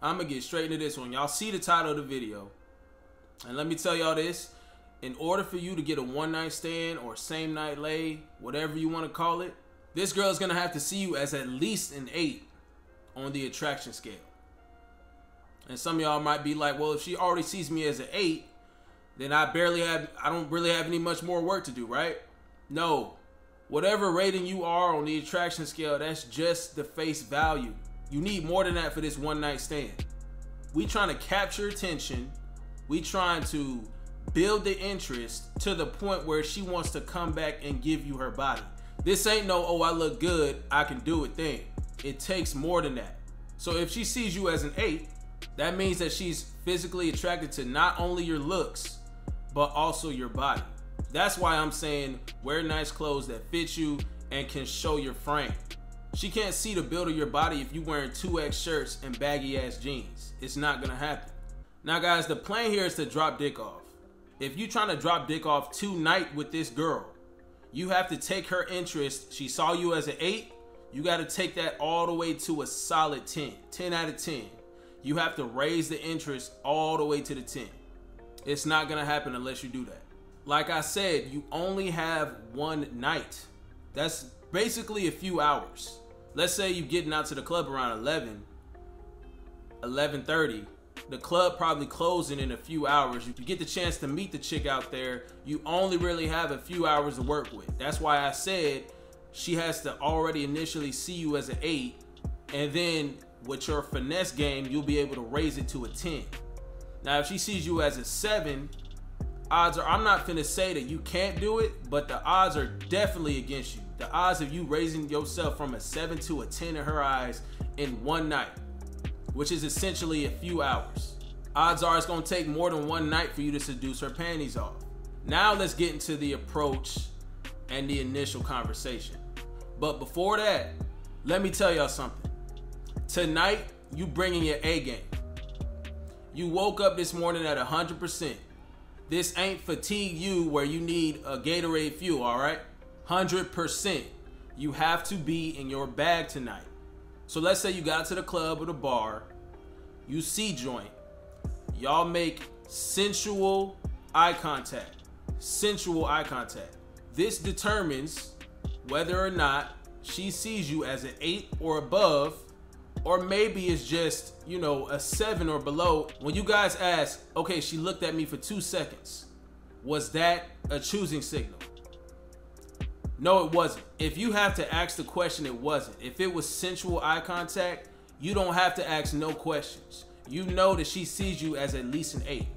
I'm gonna get straight into this one. Y'all see the title of the video. And let me tell y'all this. In order for you to get a one-night stand or same night lay, whatever you want to call it, this girl is gonna have to see you as at least an 8 on the attraction scale. And some of y'all might be like, well, if she already sees me as an 8, then I don't really have any much more work to do, right? No. Whatever rating you are on the attraction scale, that's just the face value. You need more than that for this one night stand. We trying to capture attention. We trying to build the interest to the point where she wants to come back and give you her body. This ain't no, oh, I look good, I can do it thing. It takes more than that. So if she sees you as an 8, that means that she's physically attracted to not only your looks, but also your body. That's why I'm saying wear nice clothes that fit you and can show your frame. She can't see the build of your body if you're wearing 2X shirts and baggy ass jeans. It's not gonna happen. Now guys, the plan here is to drop dick off. If you're trying to drop dick off tonight with this girl, you have to take her interest. She saw you as an 8. You got to take that all the way to a solid 10 out of 10. You have to raise the interest all the way to the 10. It's not going to happen unless you do that. Like I said, you only have one night. That's basically a few hours. Let's say you're getting out to the club around 11:30. The club probably closing in a few hours. You get the chance to meet the chick out there. You only really have a few hours to work with. That's why I said she has to already initially see you as an 8. And then with your finesse game, you'll be able to raise it to a 10. Now, if she sees you as a 7, odds are, I'm not finna say that you can't do it, but the odds are definitely against you. The odds of you raising yourself from a 7 to a 10 in her eyes in one night, which is essentially a few hours. Odds are it's gonna take more than one night for you to seduce her panties off. Now let's get into the approach and the initial conversation. But before that, let me tell y'all something. Tonight, you bringing your A game. You woke up this morning at 100%. This ain't fatigue you where you need a Gatorade fuel, all right? 100%. You have to be in your bag tonight. So let's say you got to the club or the bar, you see joint, y'all make sensual eye contact. Sensual eye contact. This determines whether or not she sees you as an 8 or above, or maybe it's just, you know, a 7 or below. When you guys ask, okay, she looked at me for 2 seconds, was that a choosing signal? No, it wasn't. If you have to ask the question, it wasn't. If it was sensual eye contact, you don't have to ask no questions. You know that she sees you as at least an 8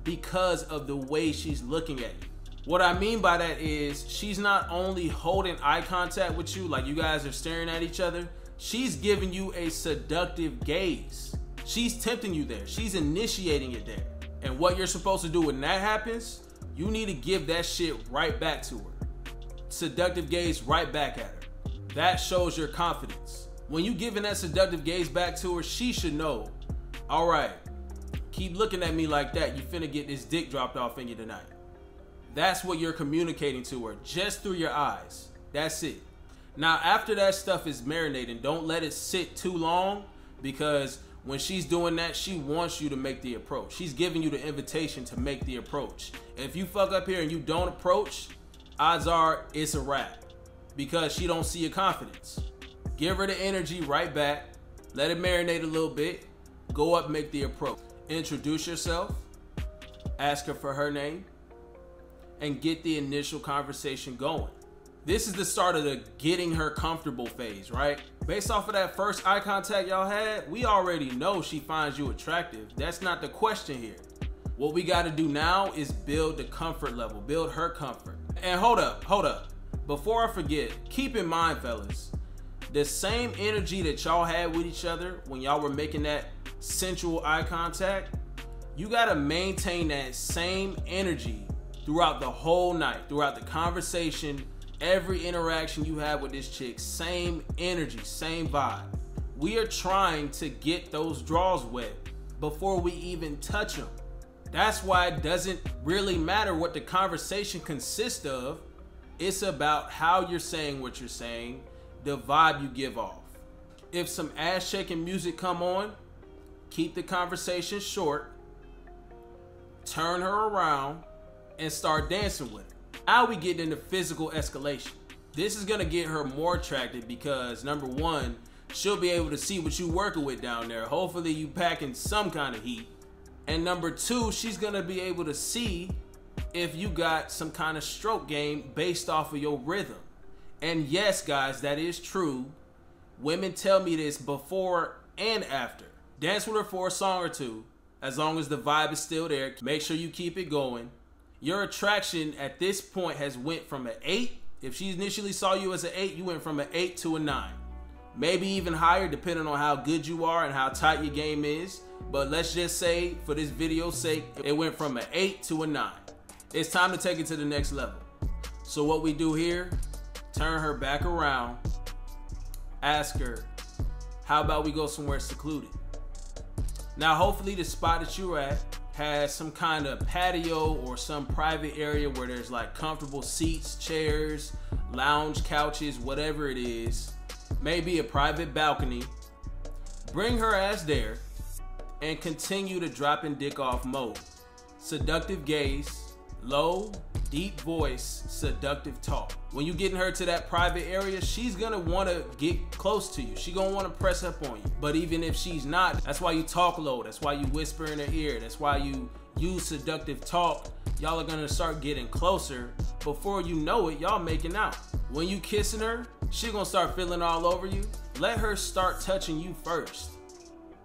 because of the way she's looking at you. What I mean by that is she's not only holding eye contact with you, like you guys are staring at each other, she's giving you a seductive gaze. She's tempting you there. She's initiating it there. And what you're supposed to do when that happens, you need to give that shit right back to her. Seductive gaze right back at her. That shows your confidence. When you giving that seductive gaze back to her, she should know, all right, keep looking at me like that, you finna get this dick dropped off in you tonight. That's what you're communicating to her, just through your eyes. That's it. Now, after that stuff is marinating, don't let it sit too long, because when she's doing that, she wants you to make the approach. She's giving you the invitation to make the approach. If you fuck up here and you don't approach, odds are it's a wrap, because she don't see your confidence. Give her the energy right back. Let it marinate a little bit. Go up, make the approach. Introduce yourself. Ask her for her name. And get the initial conversation going. This is the start of the getting her comfortable phase, right? Based off of that first eye contact y'all had, we already know she finds you attractive. That's not the question here. What we got to do now is build the comfort level, build her comfort. And hold up. Before I forget, keep in mind, fellas, the same energy that y'all had with each other when y'all were making that sensual eye contact, you got to maintain that same energy throughout the whole night, throughout the conversation, every interaction you have with this chick, same energy, same vibe. We are trying to get those draws wet before we even touch them. That's why it doesn't really matter what the conversation consists of. It's about how you're saying what you're saying, the vibe you give off. If some ass shaking music come on, keep the conversation short, turn her around, and start dancing with her. Now we get into physical escalation. This is gonna get her more attracted because number one, she'll be able to see what you working with down there. Hopefully you packing some kind of heat. And number two, she's gonna be able to see if you got some kind of stroke game based off of your rhythm. And yes, guys, that is true. Women tell me this before and after. Dance with her for a song or two. As long as the vibe is still there, make sure you keep it going. Your attraction at this point has went from an 8. If she initially saw you as an 8, you went from an 8 to a 9. Maybe even higher depending on how good you are and how tight your game is. But let's just say, for this video's sake, it went from an 8 to a 9. It's time to take it to the next level. So what we do here, turn her back around, ask her, how about we go somewhere secluded? Now hopefully the spot that you're at has some kind of patio or some private area where there's like comfortable seats, chairs, lounge couches, whatever it is. Maybe a private balcony. Bring her ass there and continue to drop and dick off mode. Seductive gaze, low, deep voice, seductive talk. When you getting her to that private area, she's gonna wanna get close to you. She gonna wanna press up on you. But even if she's not, that's why you talk low. That's why you whisper in her ear. That's why you use seductive talk. Y'all are gonna start getting closer. Before you know it, y'all making out. When you kissing her, she gonna start feeling all over you. Let her start touching you first.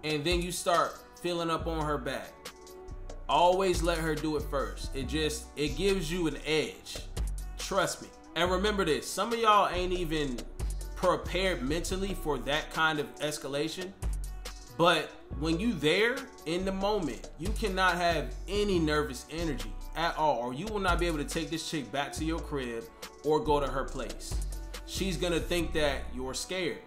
And then you start feeling up on her back. Always let her do it first. It gives you an edge. Trust me. And remember this, some of y'all ain't even prepared mentally for that kind of escalation. But when you there in the moment, you cannot have any nervous energy at all, or you will not be able to take this chick back to your crib or go to her place. She's gonna think that you're scared.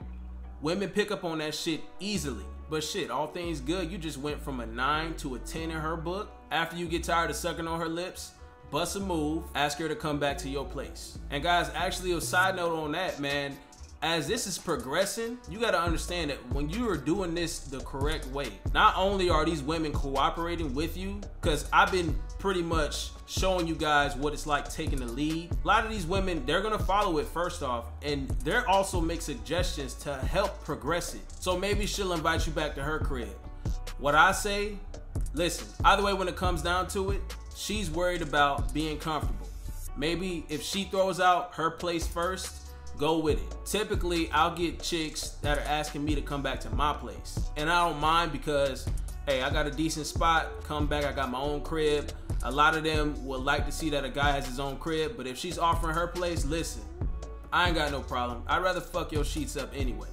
Women pick up on that shit easily. But shit, all things good, you just went from a 9 to a 10 in her book. After you get tired of sucking on her lips, bust a move, ask her to come back to your place. And guys, actually a side note on that, man, as this is progressing, you gotta understand that when you are doing this the correct way, not only are these women cooperating with you, because I've been pretty much showing you guys what it's like taking the lead. A lot of these women, they're gonna follow it first off, and they'll also make suggestions to help progress it. So maybe she'll invite you back to her crib. What I say, listen, either way, when it comes down to it, she's worried about being comfortable. Maybe if she throws out her place first, go with it. Typically, I'll get chicks that are asking me to come back to my place. And I don't mind because, hey, I got a decent spot, come back, I got my own crib. A lot of them would like to see that a guy has his own crib, but if she's offering her place, listen, I ain't got no problem. I'd rather fuck your sheets up anyway.